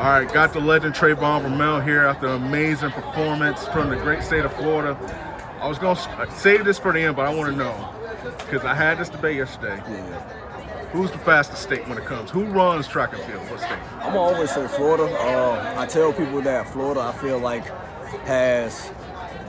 All right, got the legend Trayvon Bromell here after an amazing performance from the great state of Florida. I was going to save this for the end, but I want to know, because I had this debate yesterday. Yeah. Who's the fastest state when it comes? Who runs track and field? What state? I'm always say Florida. I tell people that Florida, I feel like, has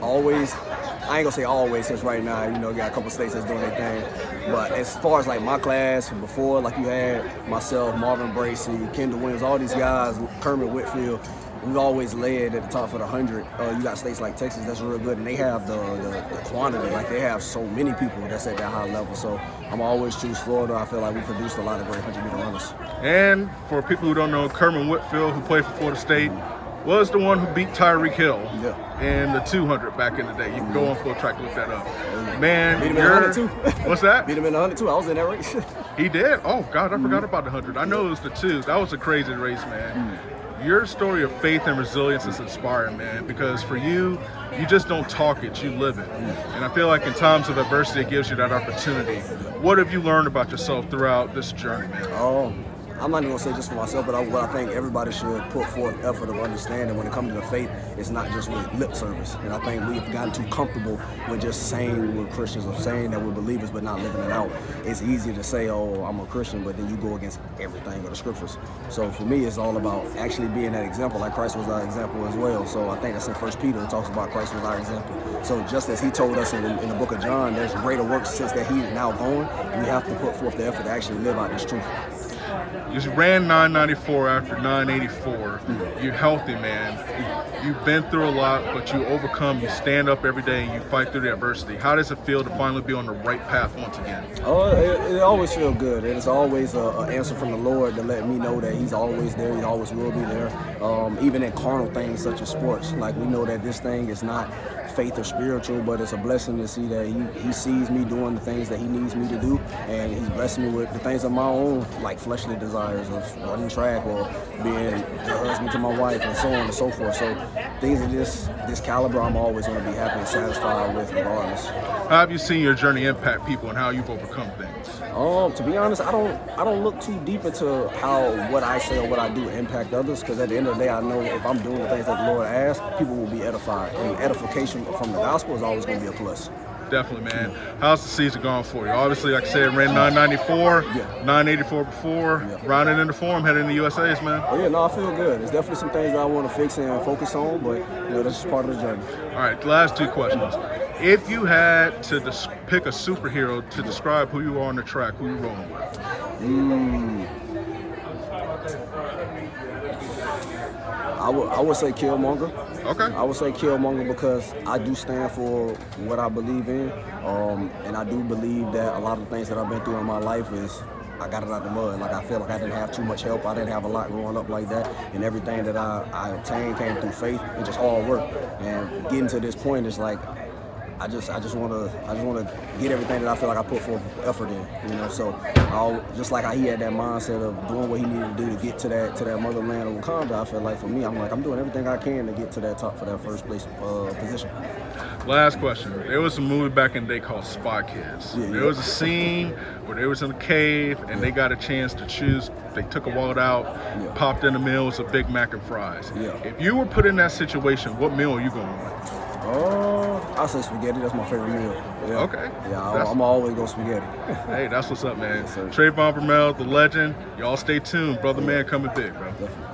always, I ain't gonna say always, because right now, you got a couple states that's doing their thing. But as far as like my class before, like you had myself, Marvin Bracey, Kendall Williams, all these guys, Kermit Whitfield, we've always led at the top of the 100. You got states like Texas that's real good, and they have the quantity. Like they have so many people that's at that high level. So I'm always choose Florida. I feel like we produced a lot of great 100-meter runners. And for people who don't know, Kermit Whitfield, who played for Florida State, was the one who beat Tyreek Hill in the 200 back in the day. You can go on Full Track, look that up. Man, beat him in the 100 too. What's that? Beat him in the 100 too. I was in that race. He did? Oh, God, I forgot about the 100. I know it was the 2. That was a crazy race, man. Your story of faith and resilience is inspiring, man, because for you, you just don't talk it, you live it. And I feel like in times of adversity, it gives you that opportunity. What have you learned about yourself throughout this journey, man? I'm not even gonna say just for myself, but what I think everybody should put forth effort of understanding when it comes to the faith, it's not just with lip service. And I think we've gotten too comfortable with just saying we're Christians or saying that we're believers but not living it out. It's easy to say, oh, I'm a Christian, but then you go against everything of the scriptures. So for me, it's all about actually being that example, like Christ was our example as well. So I think that's in 1 Peter, it talks about Christ was our example. So just as he told us in the book of John, there's greater works since that he is now gone, we have to put forth the effort to actually live out this truth. You ran 994 after 984. You're healthy, man. You've been through a lot, but you overcome. You stand up every day and you fight through the adversity. How does it feel to finally be on the right path once again? It always feels good. It's always an answer from the Lord to let me know that he's always there. He always will be there. Even in carnal things such as sports. Like we know that this thing is not faith or spiritual, but it's a blessing to see that he sees me doing the things that he needs me to do, and he's blessing me with the things of my own, like fleshly desires of running track or being the husband to my wife and so on and so forth. So things of this caliber, I'm always going to be happy and satisfied with regardless. How have you seen your journey impact people and how you've overcome things? To be honest, I don't look too deep into how what I say or what I do impact others, because at the end of the day, I know if I'm doing the things that the Lord asks, people will be edified, and edification from the gospel is always going to be a plus. Definitely, man. How's the season going for you? Obviously, like I said, ran 994, 984 before, rounding into form, heading to the USA's, man. Oh yeah, no, I feel good. There's definitely some things that I want to fix and focus on, but that's just part of the journey. All right, the last 2 questions. If you had to pick a superhero to describe who you are on the track, who you rolling with? I would say Killmonger. Okay. I would say Killmonger because I do stand for what I believe in, and I do believe that a lot of the things that I've been through in my life is I got it out the mud. Like I feel like I didn't have too much help. I didn't have a lot growing up like that, and everything that I obtained came through faith and just hard work. And getting to this point is like I just want to get everything that I feel like I put forth effort in, So just like how he had that mindset of doing what he needed to do to get to that motherland of Wakanda, I feel like for me, I'm doing everything I can to get to that top for that first place position. Last question. There was a movie back in the day called Spy Kids. There was a scene where they was in a cave and they got a chance to choose. They took a wallet out, popped in the meal, it was a Big Mac and fries. If you were put in that situation, what meal are you going with? I'll say spaghetti. That's my favorite meal. Okay. Yeah, I'm always go spaghetti. Hey, that's what's up, man. Yes, sir. Trayvon Bromell, the legend. Y'all stay tuned. Brother man coming big, bro. Definitely.